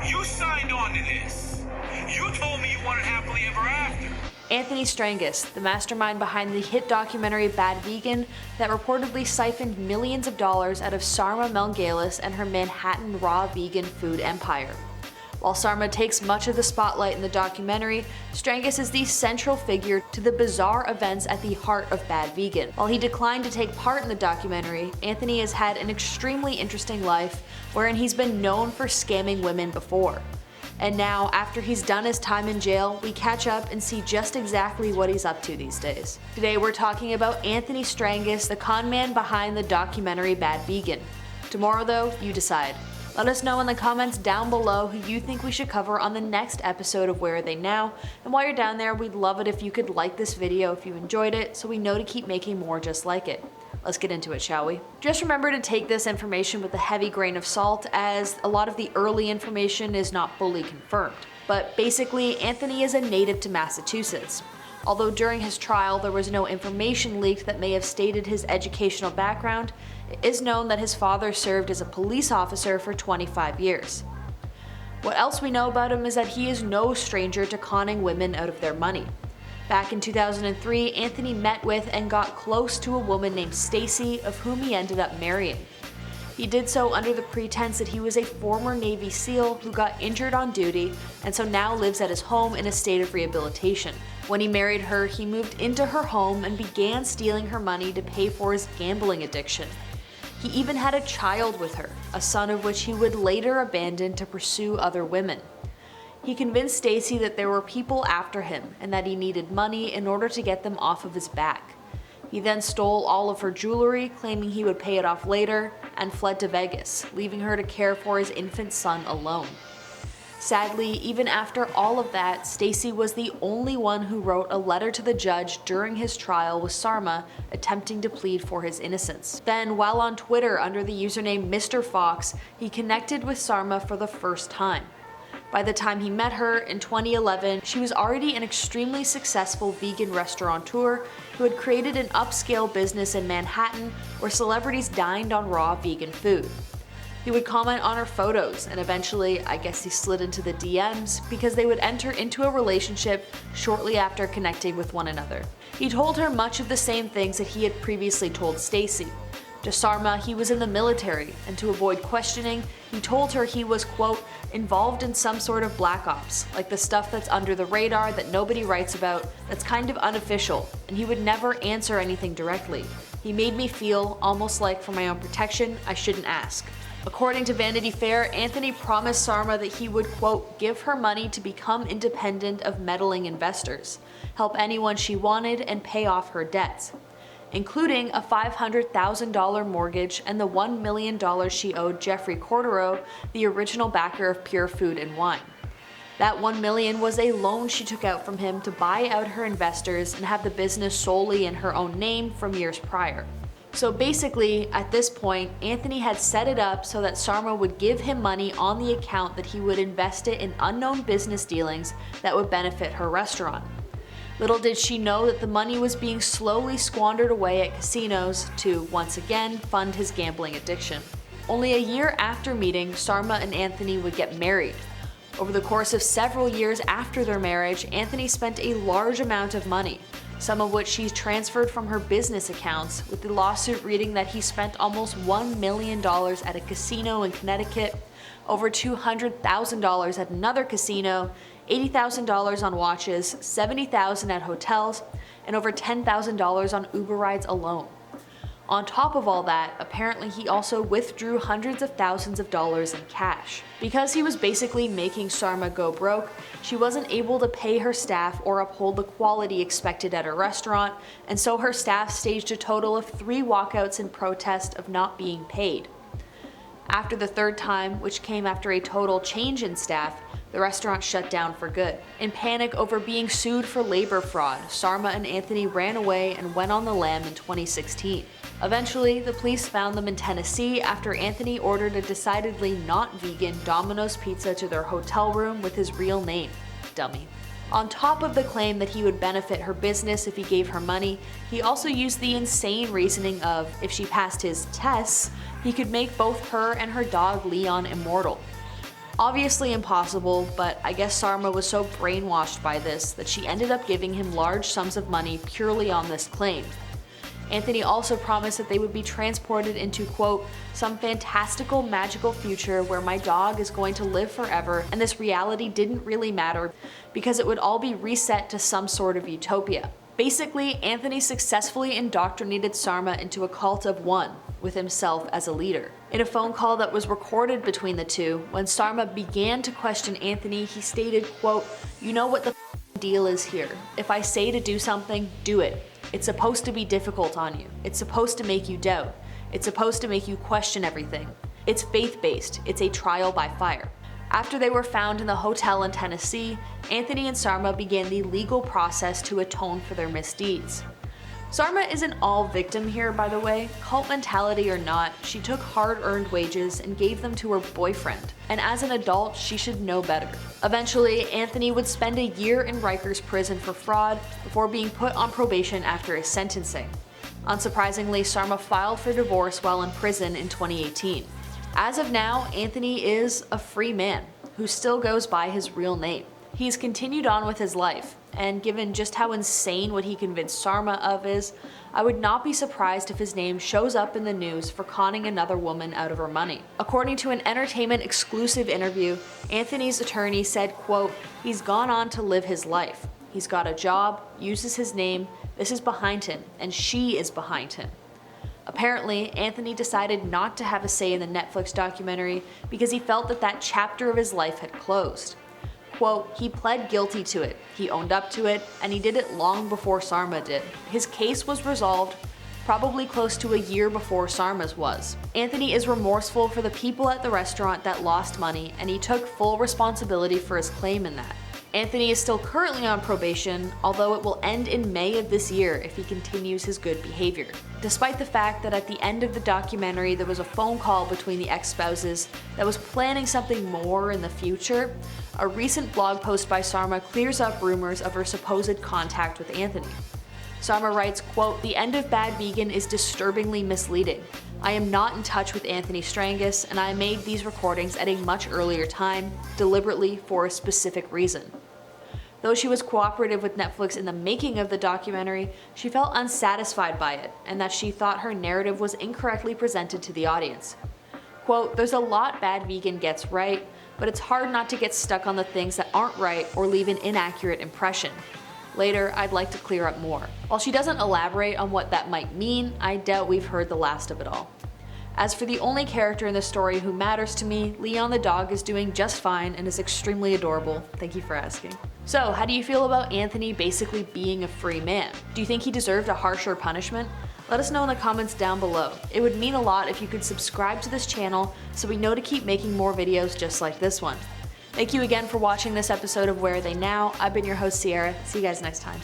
You signed on to this. You told me you wanted happily ever after. Anthony Strangis, the mastermind behind the hit documentary Bad Vegan that reportedly siphoned millions of dollars out of Sarma Melngailis and her Manhattan raw vegan food empire. While Sarma takes much of the spotlight in the documentary, Strangis is the central figure to the bizarre events at the heart of Bad Vegan. While he declined to take part in the documentary, Anthony has had an extremely interesting life wherein he's been known for scamming women before. And now, after he's done his time in jail, we catch up and see just exactly what he's up to these days. Today we're talking about Anthony Strangis, the con man behind the documentary Bad Vegan. Tomorrow though, you decide. Let us know in the comments down below who you think we should cover on the next episode of Where Are They Now, and while you're down there, we'd love it if you could like this video if you enjoyed it, so we know to keep making more just like it. Let's get into it, shall we? Just remember to take this information with a heavy grain of salt, as a lot of the early information is not fully confirmed. But basically, Anthony is a native to Massachusetts. Although during his trial there was no information leaked that may have stated his educational background, it is known that his father served as a police officer for 25 years. What else we know about him is that he is no stranger to conning women out of their money. Back in 2003, Anthony met with and got close to a woman named Stacy, of whom he ended up marrying. He did so under the pretense that he was a former Navy SEAL who got injured on duty and so now lives at his home in a state of rehabilitation. When he married her, he moved into her home and began stealing her money to pay for his gambling addiction. He even had a child with her, a son of which he would later abandon to pursue other women. He convinced Stacy that there were people after him and that he needed money in order to get them off of his back. He then stole all of her jewelry, claiming he would pay it off later, and fled to Vegas, leaving her to care for his infant son alone. Sadly, even after all of that, Stacy was the only one who wrote a letter to the judge during his trial with Sarma, attempting to plead for his innocence. Then, while on Twitter under the username Mr. Fox, he connected with Sarma for the first time. By the time he met her in 2011, she was already an extremely successful vegan restaurateur who had created an upscale business in Manhattan where celebrities dined on raw vegan food. He would comment on her photos, and eventually, I guess he slid into the DMs because they would enter into a relationship shortly after connecting with one another. He told her much of the same things that he had previously told Stacy. To Sarma, he was in the military, and to avoid questioning, he told her he was, quote, involved in some sort of black ops, like the stuff that's under the radar that nobody writes about, that's kind of unofficial, and he would never answer anything directly. He made me feel, almost like for my own protection, I shouldn't ask. According to Vanity Fair, Anthony promised Sarma that he would, quote, give her money to become independent of meddling investors, help anyone she wanted, and pay off her debts, including a $500,000 mortgage and the $1 million she owed Jeffrey Cordero, the original backer of Pure Food and Wine. That $1 million was a loan she took out from him to buy out her investors and have the business solely in her own name from years prior. So basically, at this point, Anthony had set it up so that Sarma would give him money on the account that he would invest it in unknown business dealings that would benefit her restaurant. Little did she know that the money was being slowly squandered away at casinos to, once again, fund his gambling addiction. Only a year after meeting, Sarma and Anthony would get married. Over the course of several years after their marriage, Anthony spent a large amount of money, some of which she transferred from her business accounts, with the lawsuit reading that he spent almost $1 million at a casino in Connecticut, over $200,000 at another casino, $80,000 on watches, $70,000 at hotels, and over $10,000 on Uber rides alone. On top of all that, apparently he also withdrew hundreds of thousands of dollars in cash. Because he was basically making Sarma go broke, she wasn't able to pay her staff or uphold the quality expected at her restaurant, and so her staff staged a total of 3 walkouts in protest of not being paid. After the third time, which came after a total change in staff, the restaurant shut down for good. In panic over being sued for labor fraud, Sarma and Anthony ran away and went on the lam in 2016. Eventually, the police found them in Tennessee after Anthony ordered a decidedly not vegan Domino's pizza to their hotel room with his real name. Dummy. On top of the claim that he would benefit her business if he gave her money, he also used the insane reasoning of, if she passed his tests, he could make both her and her dog Leon immortal. Obviously impossible, but I guess Sarma was so brainwashed by this that she ended up giving him large sums of money purely on this claim. Anthony also promised that they would be transported into, quote, some fantastical magical future where my dog is going to live forever, and this reality didn't really matter because it would all be reset to some sort of utopia. Basically, Anthony successfully indoctrinated Sarma into a cult of one, with himself as a leader. In a phone call that was recorded between the two, when Sarma began to question Anthony, he stated, quote, "You know what the deal is here. If I say to do something, do it. It's supposed to be difficult on you. It's supposed to make you doubt. It's supposed to make you question everything. It's faith-based. It's a trial by fire." After they were found in the hotel in Tennessee, Anthony and Sarma began the legal process to atone for their misdeeds. Sarma isn't all victim here, by the way. Cult mentality or not, she took hard-earned wages and gave them to her boyfriend, and as an adult, she should know better. Eventually, Anthony would spend a year in Rikers prison for fraud before being put on probation after his sentencing. Unsurprisingly, Sarma filed for divorce while in prison in 2018. As of now, Anthony is a free man who still goes by his real name. He's continued on with his life, and given just how insane what he convinced Sarma of is, I would not be surprised if his name shows up in the news for conning another woman out of her money. According to an entertainment exclusive interview, Anthony's attorney said, quote, "He's gone on to live his life. He's got a job, uses his name, this is behind him, and she is behind him." Apparently, Anthony decided not to have a say in the Netflix documentary because he felt that that chapter of his life had closed. Quote, "He pled guilty to it, he owned up to it, and he did it long before Sarma did. His case was resolved probably close to a year before Sarma's was. Anthony is remorseful for the people at the restaurant that lost money, and he took full responsibility for his claim in that. Anthony is still currently on probation, although it will end in May of this year if he continues his good behavior." Despite the fact that at the end of the documentary there was a phone call between the ex-spouses that was planning something more in the future, a recent blog post by Sarma clears up rumors of her supposed contact with Anthony. Sarma writes, quote, "The end of Bad Vegan is disturbingly misleading. I am not in touch with Anthony Strangis, and I made these recordings at a much earlier time, deliberately for a specific reason." Though she was cooperative with Netflix in the making of the documentary, she felt unsatisfied by it, and that she thought her narrative was incorrectly presented to the audience. Quote, "There's a lot Bad Vegan gets right, but it's hard not to get stuck on the things that aren't right or leave an inaccurate impression. Later, I'd like to clear up more." While she doesn't elaborate on what that might mean, I doubt we've heard the last of it all. As for the only character in the story who matters to me, Leon the dog is doing just fine and is extremely adorable. Thank you for asking. So, how do you feel about Anthony basically being a free man? Do you think he deserved a harsher punishment? Let us know in the comments down below. It would mean a lot if you could subscribe to this channel so we know to keep making more videos just like this one. Thank you again for watching this episode of Where Are They Now? I've been your host, Sierra. See you guys next time.